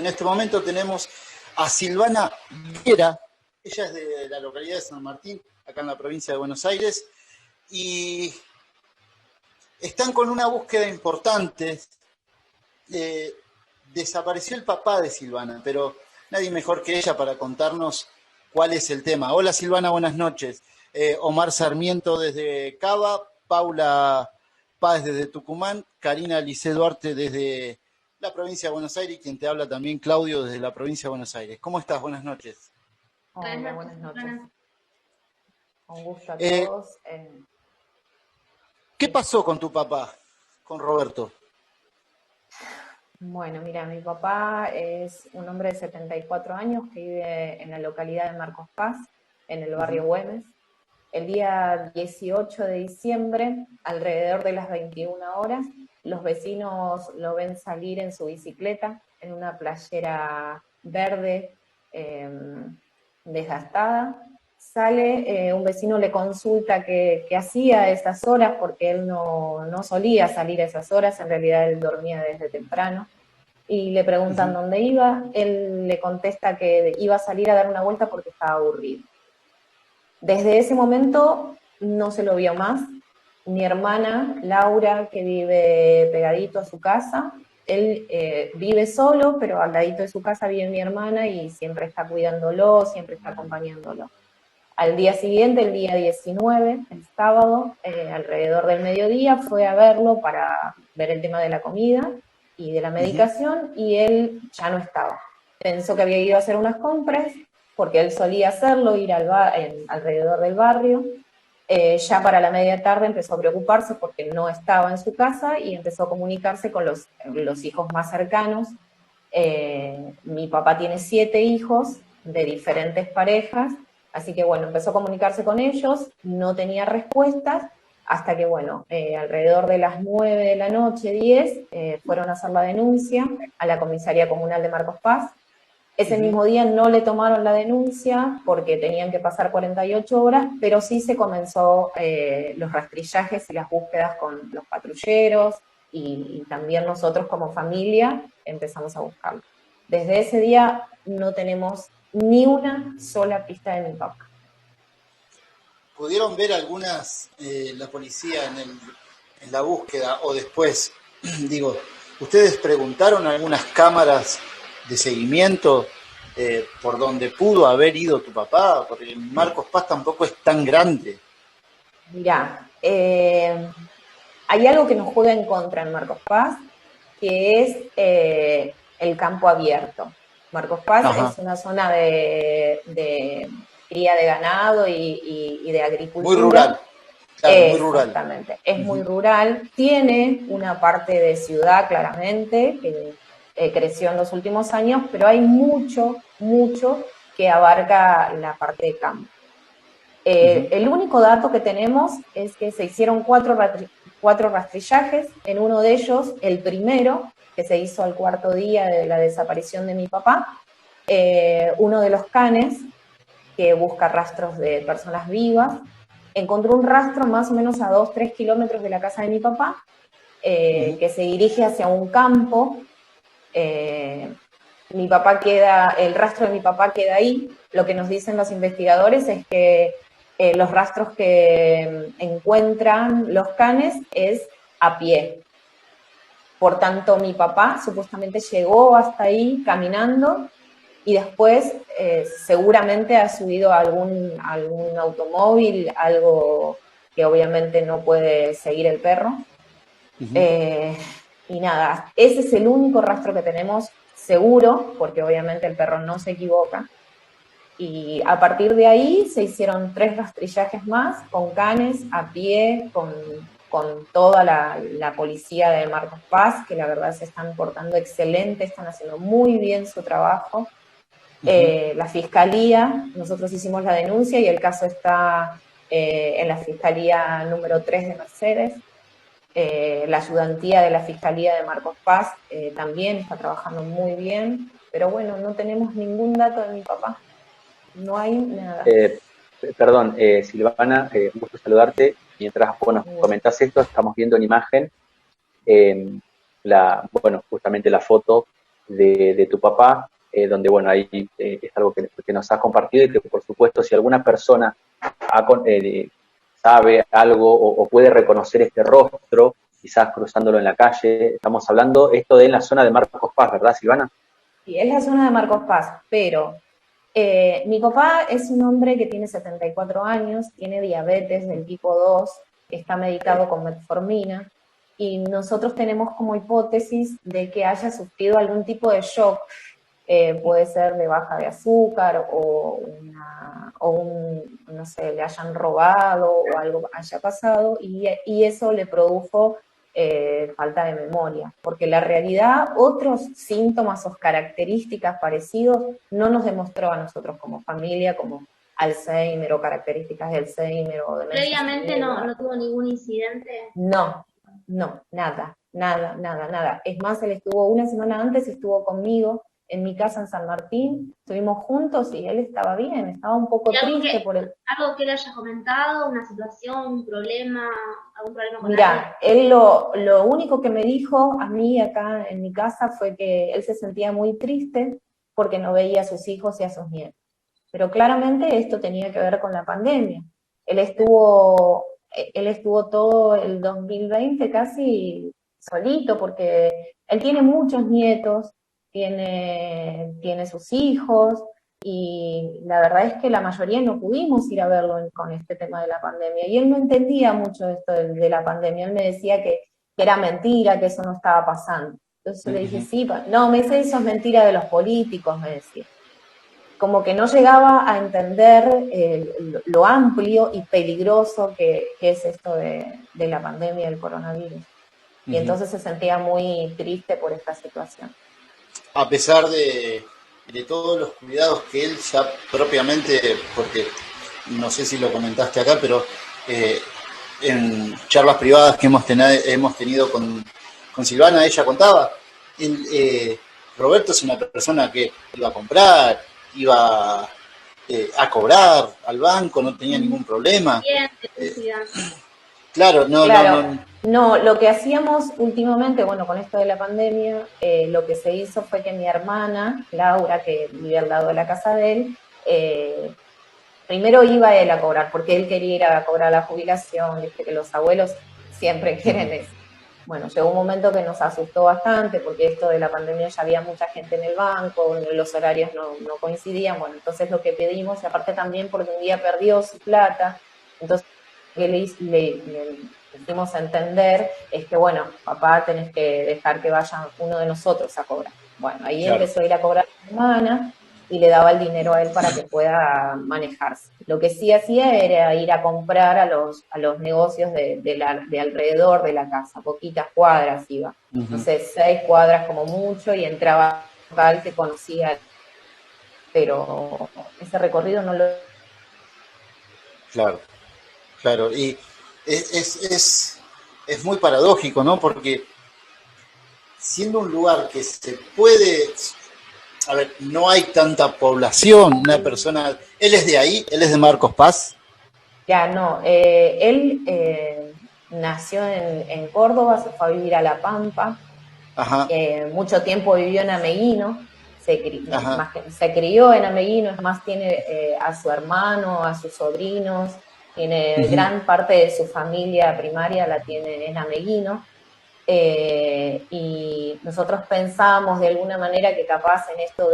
En este momento tenemos a Silvana Viera, ella es de la localidad de San Martín, acá en la provincia de Buenos Aires, y están con una búsqueda importante. Desapareció el papá de Silvana, pero nadie mejor que ella para contarnos cuál es el tema. Hola Silvana, buenas noches. Omar Sarmiento desde Cava, Paula Páez desde Tucumán, Karina Lice Duarte desde la provincia de Buenos Aires y quien te habla también, Claudio, desde la provincia de Buenos Aires. ¿Cómo estás? Buenas noches. Hola, buenas noches. Un gusto a todos. ¿Qué pasó con tu papá, con Roberto? Bueno, mira, mi papá es un hombre de 74 años que vive en la localidad de Marcos Paz, en el barrio Güemes. El día 18 de diciembre, alrededor de las 21 horas, los vecinos lo ven salir en su bicicleta, en una playera verde desgastada. Sale, un vecino le consulta qué hacía a esas horas, porque él no solía salir a esas horas, en realidad él dormía desde temprano, y le preguntan dónde iba. Él le contesta que iba a salir a dar una vuelta porque estaba aburrido. Desde ese momento no se lo vio más. Mi hermana, Laura, que vive pegadito a su casa, él vive solo, pero al ladito de su casa vive mi hermana y siempre está cuidándolo, siempre está acompañándolo. Al día siguiente, el día 19, el sábado, alrededor del mediodía, fue a verlo para ver el tema de la comida y de la medicación, y él ya no estaba. Pensó que había ido a hacer unas compras, porque él solía hacerlo, ir alrededor del barrio. Ya para la media tarde empezó a preocuparse porque no estaba en su casa y empezó a comunicarse con los hijos más cercanos. Mi papá tiene 7 hijos de diferentes parejas, así que bueno, empezó a comunicarse con ellos, no tenía respuestas, hasta que bueno, alrededor de las 9 de la noche, 10, fueron a hacer la denuncia a la comisaría comunal de Marcos Paz. Ese mismo día no le tomaron la denuncia porque tenían que pasar 48 horas, pero sí se comenzó los rastrillajes y las búsquedas con los patrulleros, y también nosotros como familia empezamos a buscarlo. Desde ese día no tenemos ni una sola pista de mi papá. ¿Pudieron ver algunas, la policía en la búsqueda o después, digo, ustedes preguntaron algunas cámaras de seguimiento por donde pudo haber ido tu papá? Porque Marcos Paz tampoco es tan grande. Mirá, hay algo que nos juega en contra en Marcos Paz, que es el campo abierto. Marcos Paz es una zona de cría de ganado y de agricultura. Muy rural. Claro, muy rural. Exactamente, es muy rural. Tiene una parte de ciudad, claramente, que creció en los últimos años, pero hay mucho que abarca la parte de campo. El único dato que tenemos es que se hicieron 4 rastrillajes. En uno de ellos, el primero, que se hizo al 4.º día de la desaparición de mi papá, uno de los canes, que busca rastros de personas vivas, encontró un rastro más o menos a 2-3 kilómetros de la casa de mi papá, que se dirige hacia un campo. El rastro de mi papá queda ahí. Lo que nos dicen los investigadores es que los rastros que encuentran los canes es a pie. Por tanto, mi papá supuestamente llegó hasta ahí caminando y después seguramente ha subido a algún automóvil, algo que obviamente no puede seguir el perro. Y nada, ese es el único rastro que tenemos seguro, porque obviamente el perro no se equivoca. Y a partir de ahí se hicieron 3 rastrillajes más, con canes, a pie, con toda la policía de Marcos Paz, que la verdad se están portando excelente, están haciendo muy bien su trabajo. La fiscalía, nosotros hicimos la denuncia y el caso está en la fiscalía número 3 de Mercedes. La ayudantía de la Fiscalía de Marcos Paz también está trabajando muy bien, pero bueno, no tenemos ningún dato de mi papá. No hay nada. Perdón, Silvana, un gusto saludarte. Mientras comentás esto, estamos viendo en imagen justamente la foto de tu papá, donde, bueno, ahí es algo que nos has compartido y que, por supuesto, si alguna persona sabe algo o puede reconocer este rostro, quizás cruzándolo en la calle, estamos hablando esto de en la zona de Marcos Paz, ¿verdad, Silvana? Sí, es la zona de Marcos Paz, pero mi papá es un hombre que tiene 74 años, tiene diabetes del tipo 2, está medicado con metformina, y nosotros tenemos como hipótesis de que haya sufrido algún tipo de shock, puede ser de baja de azúcar no sé, le hayan robado o algo haya pasado, y eso le produjo falta de memoria, porque la realidad, otros síntomas o características parecidos no nos demostró a nosotros como familia, como Alzheimer o características de Alzheimer o demencia. Previamente no tuvo ningún incidente. No, nada. Es más, él estuvo una semana antes, estuvo conmigo en mi casa en San Martín, estuvimos juntos y él estaba bien, estaba un poco triste por el... ¿Algo que le haya comentado, una situación, un problema, algún problema con Mira, él lo único que me dijo a mí acá en mi casa fue que él se sentía muy triste porque no veía a sus hijos y a sus nietos. Pero claramente esto tenía que ver con la pandemia. Él estuvo todo el 2020 casi solito porque él tiene muchos nietos, tiene sus hijos, y la verdad es que la mayoría no pudimos ir a verlo con este tema de la pandemia, y él no entendía mucho esto de la pandemia, él me decía que era mentira, que eso no estaba pasando. Entonces le dije, sí, no, me dice, eso es mentira de los políticos, me decía. Como que no llegaba a entender lo amplio y peligroso que es esto de la pandemia del coronavirus. Y entonces se sentía muy triste por esta situación. A pesar de todos los cuidados que él ya propiamente, porque no sé si lo comentaste acá, pero en charlas privadas que hemos tenido con Silvana, ella contaba, Roberto es una persona que iba a comprar, iba a cobrar al banco, no tenía ningún problema. Claro, no, lo que hacíamos últimamente, bueno, con esto de la pandemia, lo que se hizo fue que mi hermana, Laura, que vive al lado de la casa de él, primero iba él a cobrar, porque él quería ir a cobrar la jubilación, viste que los abuelos siempre quieren eso. Bueno, llegó un momento que nos asustó bastante, porque esto de la pandemia ya había mucha gente en el banco, los horarios no coincidían, bueno, entonces lo que pedimos, y aparte también porque un día perdió su plata, entonces que le hicimos entender es que, bueno, papá, tenés que dejar que vaya uno de nosotros a cobrar. Bueno, ahí claro. Empezó a ir a cobrar a mi hermana y le daba el dinero a él para que pueda manejarse. Lo que sí hacía era ir a comprar a los negocios de alrededor de la casa, poquitas cuadras iba. Entonces, 6 cuadras como mucho, y entraba tal que conocía, pero ese recorrido no lo... Claro, y es muy paradójico, ¿no? Porque siendo un lugar que se puede, a ver, no hay tanta población, una persona, él es de ahí, él es de Marcos Paz. Ya, no, él nació en Córdoba, se fue a vivir a La Pampa, mucho tiempo vivió en Ameguino, se crió en Ameguino, es más, tiene a su hermano, a sus sobrinos, tiene gran parte de su familia primaria la tiene en Ameguino, y nosotros pensábamos de alguna manera que capaz en esto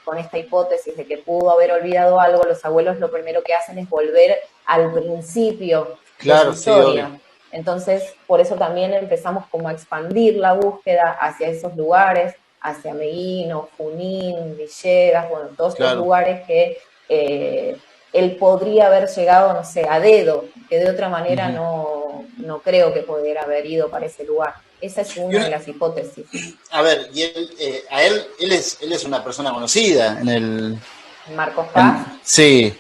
con esta hipótesis de que pudo haber olvidado algo, los abuelos lo primero que hacen es volver al principio de su historia. Sí, entonces, por eso también empezamos como a expandir la búsqueda hacia esos lugares, hacia Ameguino, Junín, Villegas, bueno, todos estos lugares que él podría haber llegado, no sé, a dedo, que de otra manera no creo que pudiera haber ido para ese lugar. Esa es una de las hipótesis. A ver, y él es una persona conocida ¿En Marcos Paz? Sí.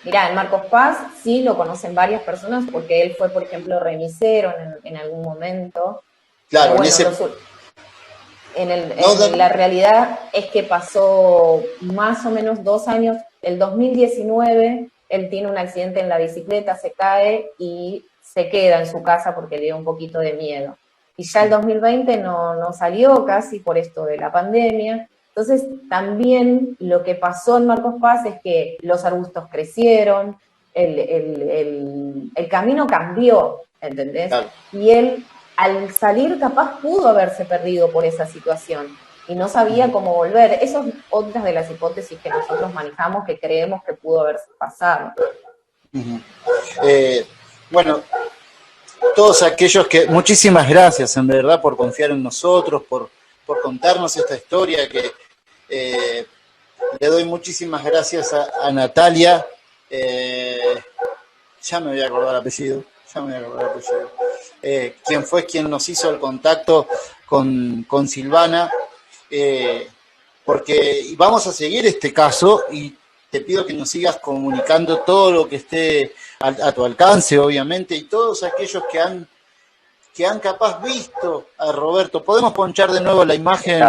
Mirá, en Marcos Paz sí lo conocen varias personas, porque él fue, por ejemplo, remisero en algún momento. Claro, bueno, la realidad es que pasó más o menos 2 años, el 2019, él tiene un accidente en la bicicleta, se cae y se queda en su casa porque le dio un poquito de miedo. y ya el 2020 no salió casi por esto de la pandemia. Entonces, también lo que pasó en Marcos Paz es que los arbustos crecieron, el camino cambió, ¿entendés? Claro. Y él, al salir, capaz pudo haberse perdido por esa situación y no sabía cómo volver. Eso es otra de las hipótesis que nosotros manejamos, que creemos que pudo haberse pasado. Bueno, todos aquellos que, muchísimas gracias en verdad por confiar en nosotros, por contarnos esta historia, que le doy muchísimas gracias a Natalia, ya me voy a acordar el apellido, quien fue quien nos hizo el contacto con Silvana, porque vamos a seguir este caso y te pido que nos sigas comunicando todo lo que esté a tu alcance, obviamente, y todos aquellos que han capaz visto a Roberto. ¿Podemos ponchar de nuevo la imagen,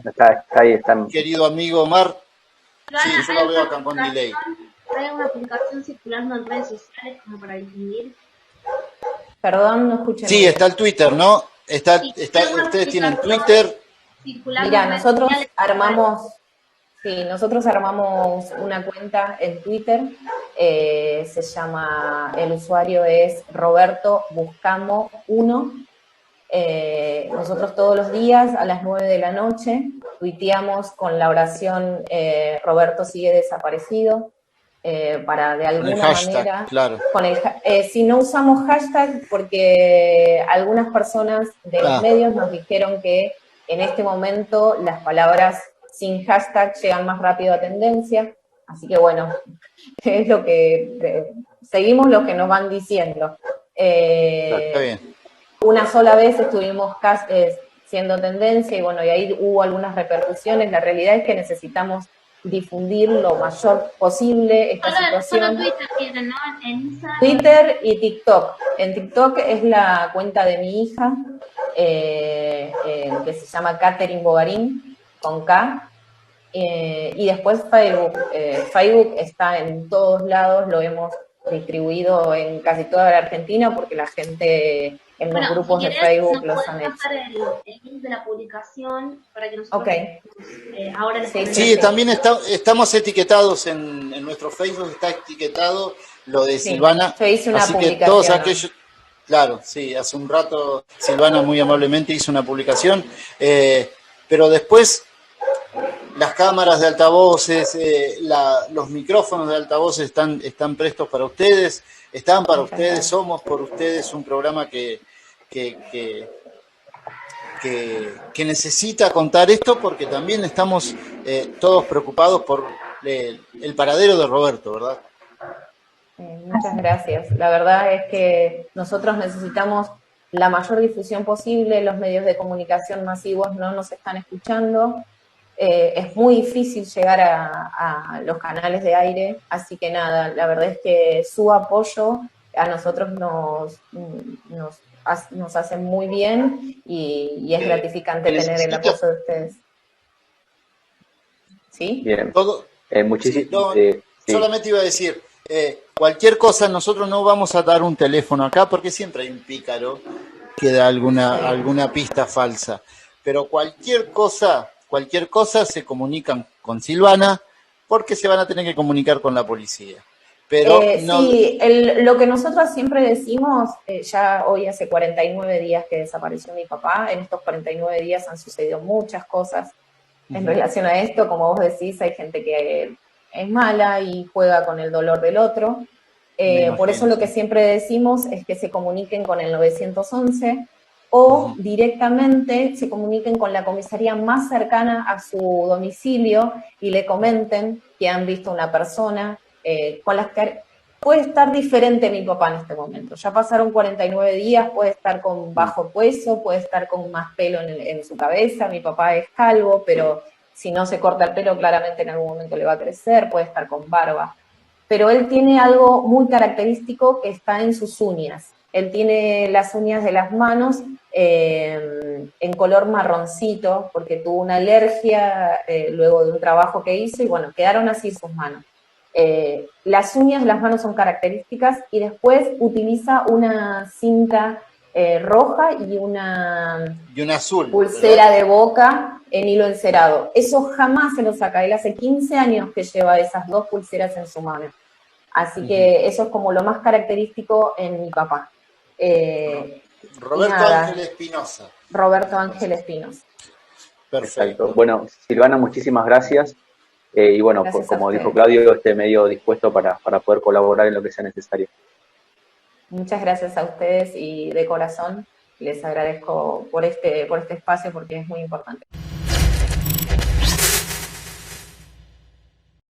está ahí, está. querido amigo Omar? Sí, yo lo veo acá una con delay. Hay una publicación circulando en redes sociales como para difundir. Perdón, no escuché. Sí, está el Twitter, ¿no? Sí, Ustedes tienen Twitter. Mira, nosotros armamos una cuenta en Twitter, se llama, el usuario es Roberto Buscamo 1. Nosotros todos los días a las 9 de la noche tuiteamos con la oración Roberto sigue desaparecido, para de alguna hashtag, manera, claro. Si no usamos hashtag, porque algunas personas de los medios nos dijeron que en este momento las palabras sin hashtag llegan más rápido a tendencia, así que bueno, es lo que seguimos lo que nos van diciendo. Está bien. Una sola vez estuvimos siendo tendencia y bueno, y ahí hubo algunas repercusiones. La realidad es que necesitamos difundir lo mayor posible esta situación. Solo Twitter tienen, ¿no? En Instagram. Twitter y TikTok. En TikTok es la cuenta de mi hija, que se llama Catherine Bogarín, con K. Y después Facebook. Facebook está en todos lados, lo hemos distribuido en casi toda la Argentina porque la gente en los grupos de Facebook los han hecho. El link de la publicación para que nosotros ahora Sí, también estamos etiquetados en nuestro Facebook, está etiquetado lo de Silvana. Yo hice una así publicación. Que todos aquellos, claro, sí, hace un rato Silvana muy amablemente hizo una publicación, pero después las cámaras de altavoces, los micrófonos de altavoces están prestos para ustedes, están para ustedes, somos por ustedes un programa que necesita contar esto porque también estamos todos preocupados por el paradero de Roberto, ¿verdad? Muchas gracias. La verdad es que nosotros necesitamos la mayor difusión posible, los medios de comunicación masivos no nos están escuchando. Es muy difícil llegar a los canales de aire, así que nada, la verdad es que su apoyo a nosotros nos hace muy bien y es gratificante tener el apoyo de ustedes. ¿Sí? Bien. Muchísimo. Sí. Solamente iba a decir, cualquier cosa, nosotros no vamos a dar un teléfono acá porque siempre hay un pícaro que da alguna pista falsa, pero cualquier cosa se comunican con Silvana porque se van a tener que comunicar con la policía. Pero no... Sí, lo que nosotros siempre decimos, ya hoy hace 49 días que desapareció mi papá, en estos 49 días han sucedido muchas cosas en relación a esto, como vos decís, hay gente que es mala y juega con el dolor del otro, por eso lo que siempre decimos es que se comuniquen con el 911, o directamente se comuniquen con la comisaría más cercana a su domicilio y le comenten que han visto una persona con las que puede estar diferente mi papá en este momento. Ya pasaron 49 días, puede estar con bajo peso, puede estar con más pelo en su cabeza, mi papá es calvo, pero si no se corta el pelo claramente en algún momento le va a crecer, puede estar con barba. Pero él tiene algo muy característico que está en sus uñas. Él tiene las uñas de las manos en color marroncito, porque tuvo una alergia luego de un trabajo que hizo y bueno, quedaron así sus manos. Las uñas de las manos son características y después utiliza una cinta roja y una azul, pulsera ¿verdad? de boca en hilo encerado. Eso jamás se lo saca. Él hace 15 años que lleva esas 2 pulseras en su mano. Así que eso es como lo más característico en mi papá. Roberto Ángel Espinosa. Roberto Ángel Espinosa. Perfecto. Exacto. Bueno, Silvana, muchísimas gracias. Y bueno, Gracias como a dijo ustedes. Claudio, esté medio dispuesto para poder colaborar en lo que sea necesario. Muchas gracias a ustedes y de corazón les agradezco por este espacio porque es muy importante.